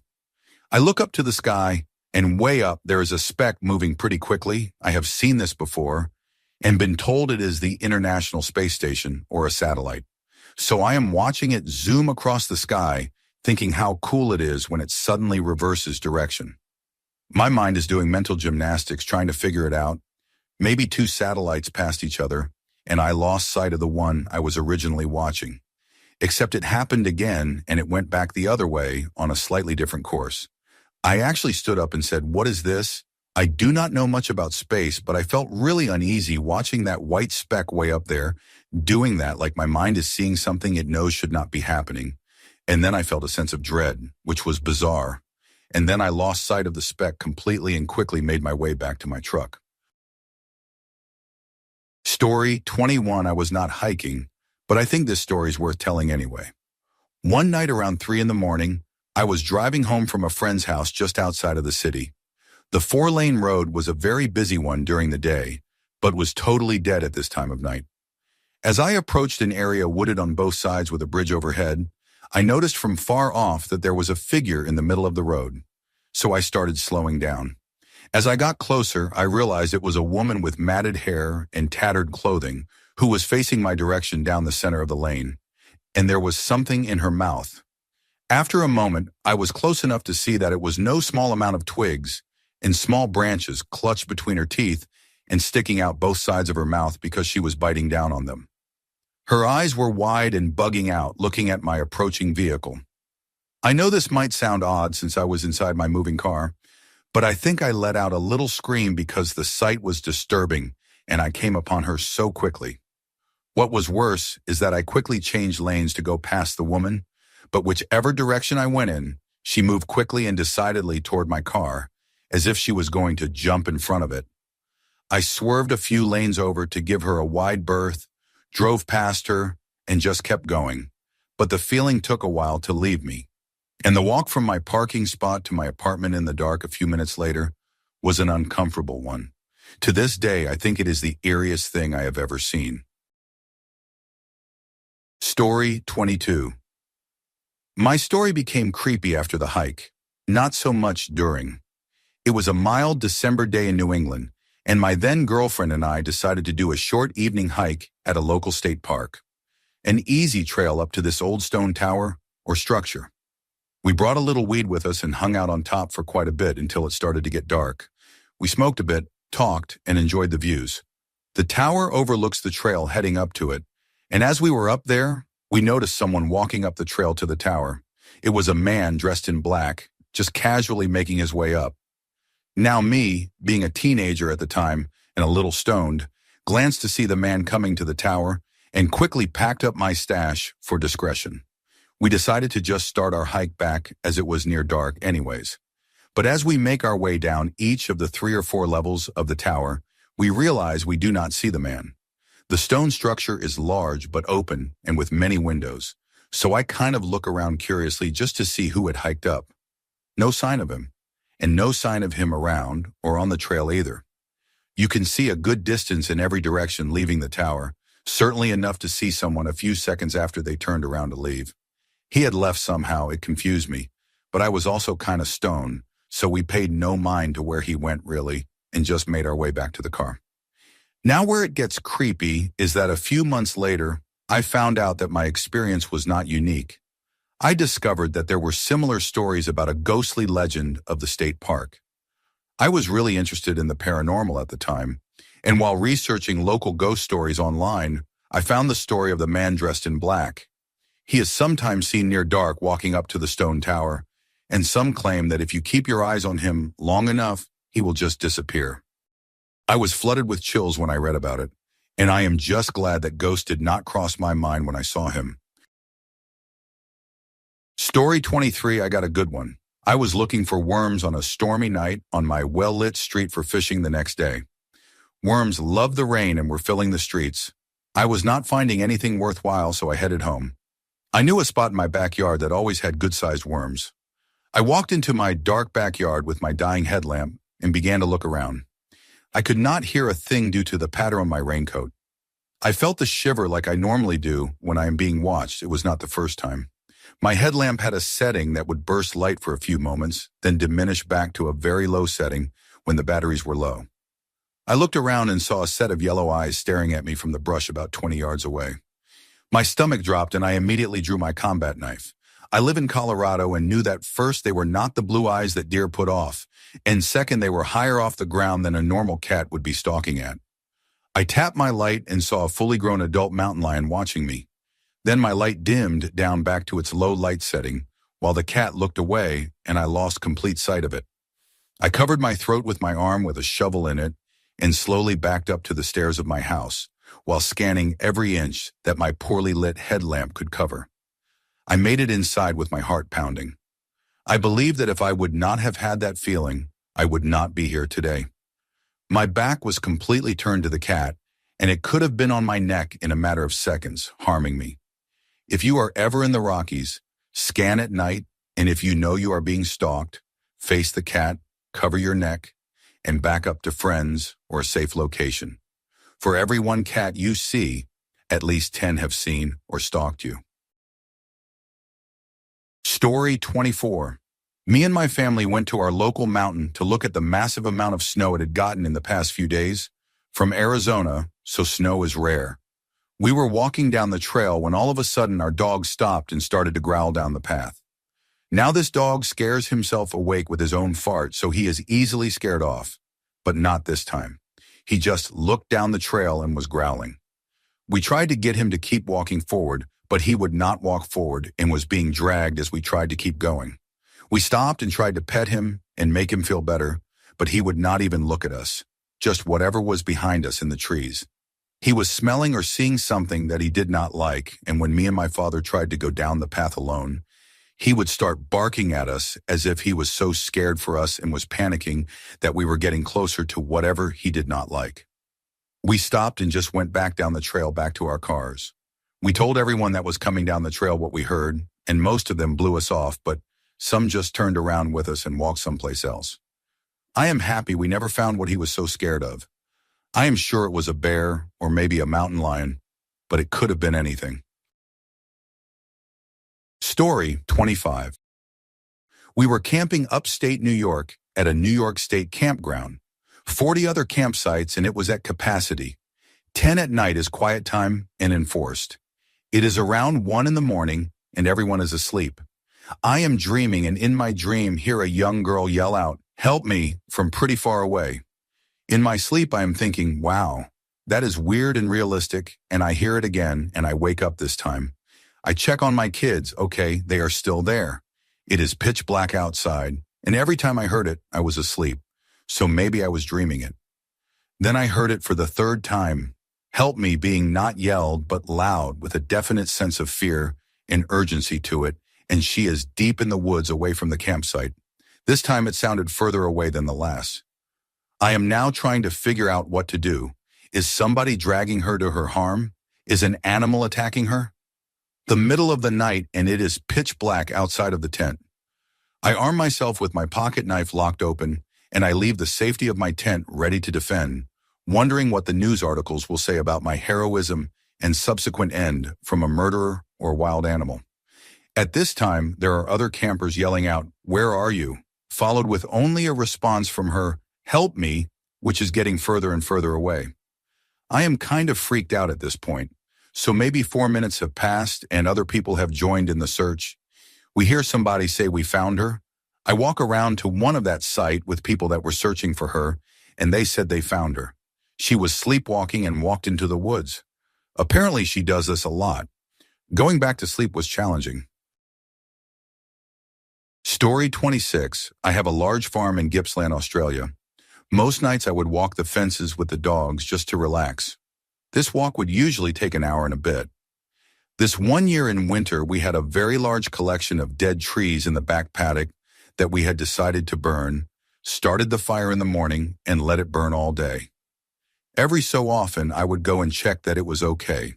I look up to the sky, and way up there is a speck moving pretty quickly. I have seen this before and been told it is the International Space Station or a satellite. So I am watching it zoom across the sky, thinking how cool it is when it suddenly reverses direction. My mind is doing mental gymnastics trying to figure it out. Maybe 2 satellites passed each other, and I lost sight of the one I was originally watching. Except it happened again, and it went back the other way on a slightly different course. I actually stood up and said, "What is this?" I do not know much about space, but I felt really uneasy watching that white speck way up there, doing that like my mind is seeing something it knows should not be happening. And then I felt a sense of dread, which was bizarre. And then I lost sight of the speck completely and quickly made my way back to my truck. Story 21. I was not hiking, but I think this story is worth telling anyway. One night around 3 in the morning, I was driving home from a friend's house just outside of the city. The 4-lane road was a very busy one during the day, but was totally dead at this time of night. As I approached an area wooded on both sides with a bridge overhead, I noticed from far off that there was a figure in the middle of the road, so I started slowing down. As I got closer, I realized it was a woman with matted hair and tattered clothing who was facing my direction down the center of the lane, and there was something in her mouth. After a moment, I was close enough to see that it was no small amount of twigs and small branches clutched between her teeth and sticking out both sides of her mouth because she was biting down on them. Her eyes were wide and bugging out, looking at my approaching vehicle. I know this might sound odd since I was inside my moving car, but I think I let out a little scream because the sight was disturbing and I came upon her so quickly. What was worse is that I quickly changed lanes to go past the woman, but whichever direction I went in, she moved quickly and decidedly toward my car, as if she was going to jump in front of it. I swerved a few lanes over to give her a wide berth, drove past her, and just kept going. But the feeling took a while to leave me. And the walk from my parking spot to my apartment in the dark a few minutes later was an uncomfortable one. To this day, I think it is the eeriest thing I have ever seen. Story 22. My story became creepy after the hike, not so much during. It was a mild December day in New England, and my then girlfriend and I decided to do a short evening hike at a local state park. An easy trail up to this old stone tower or structure. We brought a little weed with us and hung out on top for quite a bit until it started to get dark. We smoked a bit, talked, and enjoyed the views. The tower overlooks the trail heading up to it, and as we were up there, we noticed someone walking up the trail to the tower. It was a man dressed in black, just casually making his way up. Now me, being a teenager at the time and a little stoned, glanced to see the man coming to the tower and quickly packed up my stash for discretion. We decided to just start our hike back as it was near dark anyways. But as we make our way down each of the 3 or 4 levels of the tower, we realize we do not see the man. The stone structure is large but open and with many windows, so I kind of look around curiously just to see who had hiked up. No sign of him, and no sign of him around or on the trail either. You can see a good distance in every direction leaving the tower, certainly enough to see someone a few seconds after they turned around to leave. He had left somehow, it confused me, but I was also kind of stoned, so we paid no mind to where he went really, and just made our way back to the car. Now where it gets creepy is that a few months later, I found out that my experience was not unique. I discovered that there were similar stories about a ghostly legend of the state park. I was really interested in the paranormal at the time, and while researching local ghost stories online, I found the story of the man dressed in black. He is sometimes seen near dark walking up to the stone tower, and some claim that if you keep your eyes on him long enough, he will just disappear. I was flooded with chills when I read about it, and I am just glad that ghost did not cross my mind when I saw him. Story 23, I got a good one. I was looking for worms on a stormy night on my well-lit street for fishing the next day. Worms loved the rain and were filling the streets. I was not finding anything worthwhile, so I headed home. I knew a spot in my backyard that always had good-sized worms. I walked into my dark backyard with my dying headlamp and began to look around. I could not hear a thing due to the patter on my raincoat. I felt the shiver like I normally do when I am being watched. It was not the first time. My headlamp had a setting that would burst light for a few moments, then diminish back to a very low setting when the batteries were low. I looked around and saw a set of yellow eyes staring at me from the brush about 20 yards away. My stomach dropped and I immediately drew my combat knife. I live in Colorado and knew that first they were not the blue eyes that deer put off, and second they were higher off the ground than a normal cat would be stalking at. I tapped my light and saw a fully grown adult mountain lion watching me. Then my light dimmed down back to its low light setting, while the cat looked away and I lost complete sight of it. I covered my throat with my arm with a shovel in it and slowly backed up to the stairs of my house, while scanning every inch that my poorly lit headlamp could cover. I made it inside with my heart pounding. I believe that if I would not have had that feeling, I would not be here today. My back was completely turned to the cat, and it could have been on my neck in a matter of seconds, harming me. If you are ever in the Rockies, scan at night, and if you know you are being stalked, face the cat, cover your neck, and back up to friends or a safe location. For every one cat you see, at least 10 have seen or stalked you. Story 24. Me and my family went to our local mountain to look at the massive amount of snow it had gotten in the past few days. From Arizona, so snow is rare. We were walking down the trail when all of a sudden our dog stopped and started to growl down the path. Now this dog scares himself awake with his own fart, so he is easily scared off. But not this time. He just looked down the trail and was growling. We tried to get him to keep walking forward, but he would not walk forward and was being dragged as we tried to keep going. We stopped and tried to pet him and make him feel better, but he would not even look at us, just whatever was behind us in the trees. He was smelling or seeing something that he did not like, and when me and my father tried to go down the path alone, he would start barking at us as if he was so scared for us and was panicking that we were getting closer to whatever he did not like. We stopped and just went back down the trail back to our cars. We told everyone that was coming down the trail what we heard, and most of them blew us off, but some just turned around with us and walked someplace else. I am happy we never found what he was so scared of. I am sure it was a bear or maybe a mountain lion, but it could have been anything. Story 25. We were camping upstate New York at a New York State campground. 40 other campsites and it was at capacity. 10 at night is quiet time and enforced. It is around 1 in the morning and everyone is asleep. I am dreaming and in my dream hear a young girl yell out, "Help me," from pretty far away. In my sleep I am thinking, wow, that is weird and realistic, and I hear it again and I wake up this time. I check on my kids, okay, they are still there. It is pitch black outside, and every time I heard it, I was asleep, so maybe I was dreaming it. Then I heard it for the third time, "Help me," being not yelled but loud with a definite sense of fear and urgency to it, and she is deep in the woods away from the campsite. This time it sounded further away than the last. I am now trying to figure out what to do. Is somebody dragging her to her harm? Is an animal attacking her? The middle of the night and it is pitch black outside of the tent. I arm myself with my pocket knife locked open and I leave the safety of my tent ready to defend, wondering what the news articles will say about my heroism and subsequent end from a murderer or wild animal. At this time, there are other campers yelling out, "Where are you?" followed with only a response from her, "Help me," which is getting further and further away. I am kind of freaked out at this point. So maybe 4 minutes have passed and other people have joined in the search. We hear somebody say we found her. I walk around to one of that site with people that were searching for her, and they said they found her. She was sleepwalking and walked into the woods. Apparently she does this a lot. Going back to sleep was challenging. Story 26. I have a large farm in Gippsland, Australia. Most nights I would walk the fences with the dogs just to relax. This walk would usually take an hour and a bit. This one year in winter, we had a very large collection of dead trees in the back paddock that we had decided to burn, started the fire in the morning, and let it burn all day. Every so often, I would go and check that it was okay.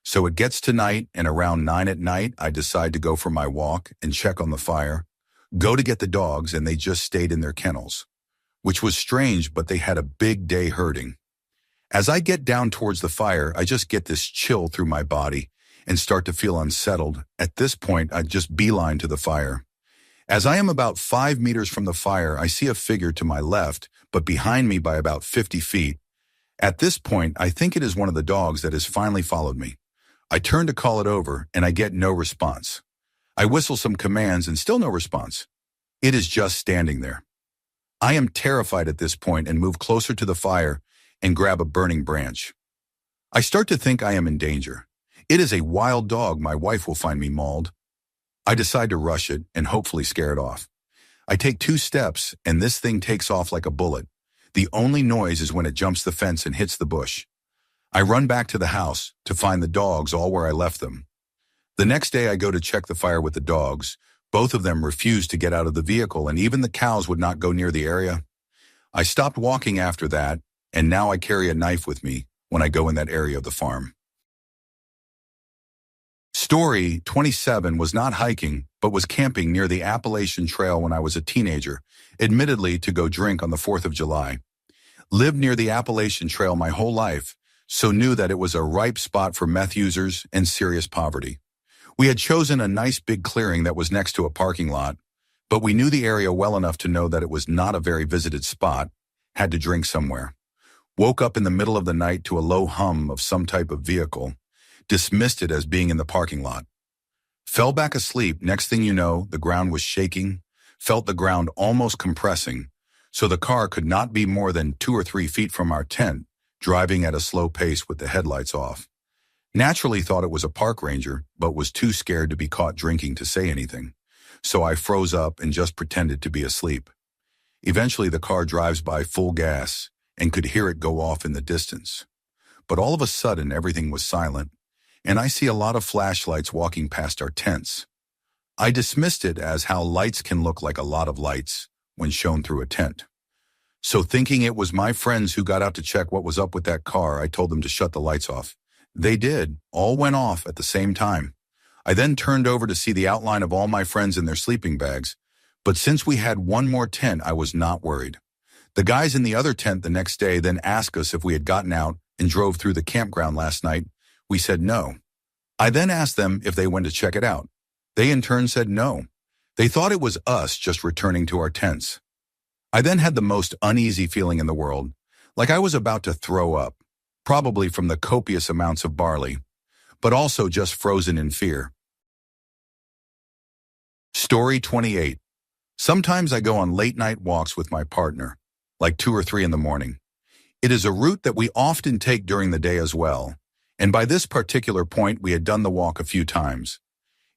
So it gets to night, and around 9 at night, I decide to go for my walk and check on the fire, go to get the dogs, and they just stayed in their kennels, which was strange, but they had a big day herding. As I get down towards the fire, I just get this chill through my body and start to feel unsettled. At this point, I just beeline to the fire. As I am about 5 meters from the fire, I see a figure to my left, but behind me by about 50 feet. At this point, I think it is one of the dogs that has finally followed me. I turn to call it over, and I get no response. I whistle some commands and still no response. It is just standing there. I am terrified at this point and move closer to the fire and grab a burning branch. I start to think I am in danger. It is a wild dog, my wife will find me mauled. I decide to rush it and hopefully scare it off. I take 2 steps and this thing takes off like a bullet. The only noise is when it jumps the fence and hits the bush. I run back to the house to find the dogs all where I left them. The next day I go to check the fire with the dogs. Both of them refused to get out of the vehicle and even the cows would not go near the area. I stopped walking after that, and now I carry a knife with me when I go in that area of the farm. Story 27 was not hiking, but was camping near the Appalachian Trail when I was a teenager, admittedly to go drink on the 4th of July. Lived near the Appalachian Trail my whole life, so knew that it was a ripe spot for meth users and serious poverty. We had chosen a nice big clearing that was next to a parking lot, but we knew the area well enough to know that it was not a very visited spot, had to drink somewhere. Woke up in the middle of the night to a low hum of some type of vehicle, dismissed it as being in the parking lot. Fell back asleep. Next thing you know, the ground was shaking, felt the ground almost compressing, so the car could not be more than 2 or 3 feet from our tent, driving at a slow pace with the headlights off. Naturally thought it was a park ranger, but was too scared to be caught drinking to say anything, so I froze up and just pretended to be asleep. Eventually the car drives by full gas, and could hear it go off in the distance. But all of a sudden, everything was silent, and I see a lot of flashlights walking past our tents. I dismissed it as how lights can look like a lot of lights when shown through a tent. So thinking it was my friends who got out to check what was up with that car, I told them to shut the lights off. They did. All went off at the same time. I then turned over to see the outline of all my friends in their sleeping bags, but since we had one more tent, I was not worried. The guys in the other tent the next day then asked us if we had gotten out and drove through the campground last night. We said no. I then asked them if they went to check it out. They in turn said no. They thought it was us just returning to our tents. I then had the most uneasy feeling in the world, like I was about to throw up, probably from the copious amounts of barley, but also just frozen in fear. Story 28. Sometimes I go on late-night walks with my partner, like 2 or 3 in the morning. It is a route that we often take during the day as well, and by this particular point we had done the walk a few times.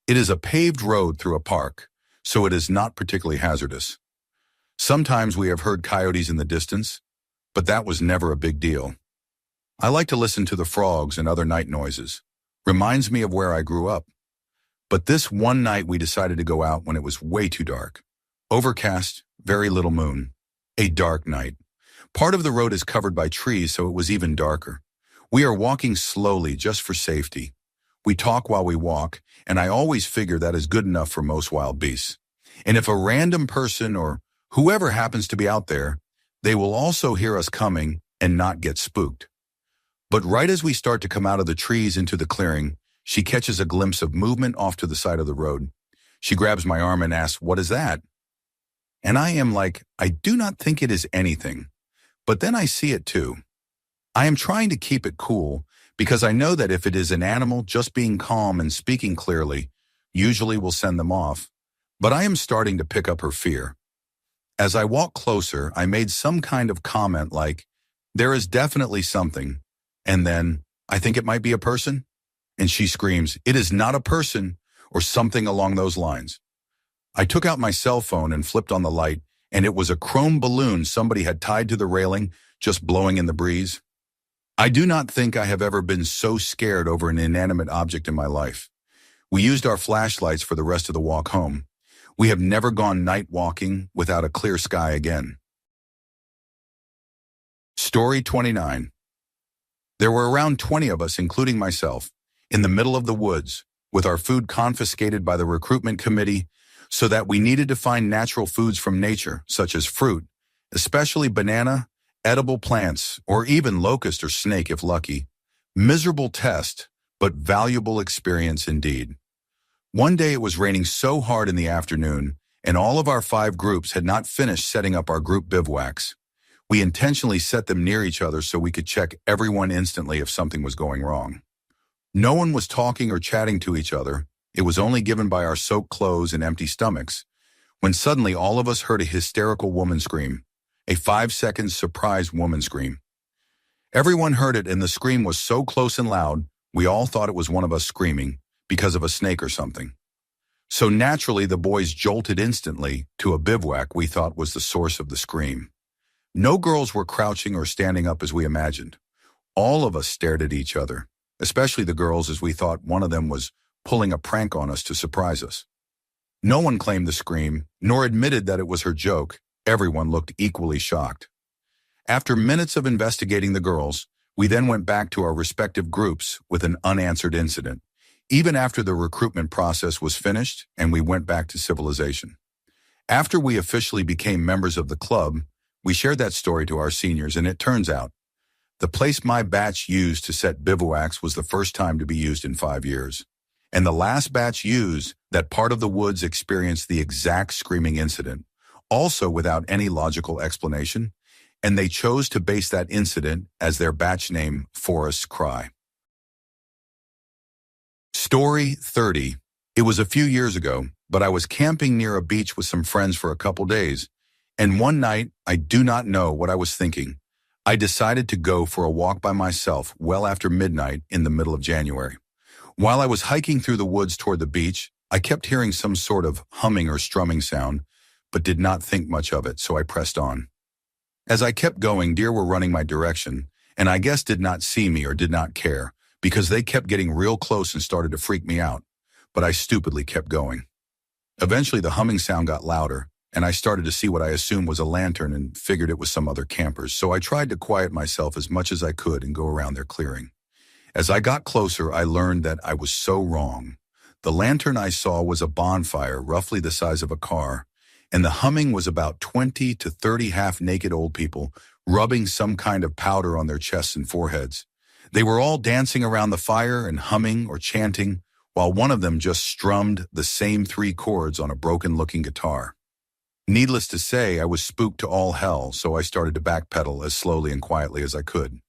It is a paved road through a park, so it is not particularly hazardous. Sometimes we have heard coyotes in the distance, but that was never a big deal. I like to listen to the frogs and other night noises. Reminds me of where I grew up. But this one night we decided to go out when it was way too dark. Overcast, very little moon. A dark night. Part of the road is covered by trees, so it was even darker. We are walking slowly just for safety. We talk while we walk, and I always figure that is good enough for most wild beasts. And if a random person or whoever happens to be out there, they will also hear us coming and not get spooked. But right as we start to come out of the trees into the clearing, she catches a glimpse of movement off to the side of the road. She grabs my arm and asks, "What is that?" And I am like, I do not think it is anything. But then I see it too. I am trying to keep it cool because I know that if it is an animal, just being calm and speaking clearly usually will send them off. But I am starting to pick up her fear. As I walk closer, I made some kind of comment like, "There is definitely something." And then, "I think it might be a person." And she screams, "It is not a person," or something along those lines. I took out my cell phone and flipped on the light, and it was a chrome balloon somebody had tied to the railing, just blowing in the breeze. I do not think I have ever been so scared over an inanimate object in my life. We used our flashlights for the rest of the walk home. We have never gone night walking without a clear sky again. Story 29. There were around 20 of us, including myself, in the middle of the woods, with our food confiscated by the recruitment committee so that we needed to find natural foods from nature, such as fruit, especially banana, edible plants, or even locust or snake if lucky. Miserable test, but valuable experience indeed. One day it was raining so hard in the afternoon, and all of our 5 groups had not finished setting up our group bivouacs. We intentionally set them near each other so we could check everyone instantly if something was going wrong. No one was talking or chatting to each other. It was only given by our soaked clothes and empty stomachs, when suddenly all of us heard a hysterical woman scream, a 5-second surprised woman scream. Everyone heard it, and the scream was so close and loud, we all thought it was one of us screaming because of a snake or something. So naturally, the boys jolted instantly to a bivouac we thought was the source of the scream. No girls were crouching or standing up as we imagined. All of us stared at each other, especially the girls, as we thought one of them was pulling a prank on us to surprise us. No one claimed the scream, nor admitted that it was her joke. Everyone looked equally shocked. After minutes of investigating the girls, we then went back to our respective groups with an unanswered incident, even after the recruitment process was finished and we went back to civilization. After we officially became members of the club, we shared that story to our seniors, and it turns out the place my batch used to set bivouacs was the first time to be used in 5 years. And the last batch used that part of the woods experienced the exact screaming incident, also without any logical explanation, and they chose to base that incident as their batch name, Forest Cry. Story 30. It was a few years ago, but I was camping near a beach with some friends for a couple days, and one night, I do not know what I was thinking. I decided to go for a walk by myself well after midnight in the middle of January. While I was hiking through the woods toward the beach, I kept hearing some sort of humming or strumming sound, but did not think much of it, so I pressed on. As I kept going, deer were running my direction, and I guess did not see me or did not care, because they kept getting real close and started to freak me out, but I stupidly kept going. Eventually, the humming sound got louder, and I started to see what I assumed was a lantern and figured it was some other campers, so I tried to quiet myself as much as I could and go around their clearing. As I got closer, I learned that I was so wrong. The lantern I saw was a bonfire roughly the size of a car, and the humming was about 20 to 30 half-naked old people rubbing some kind of powder on their chests and foreheads. They were all dancing around the fire and humming or chanting, while one of them just strummed the same 3 chords on a broken-looking guitar. Needless to say, I was spooked to all hell, so I started to backpedal as slowly and quietly as I could.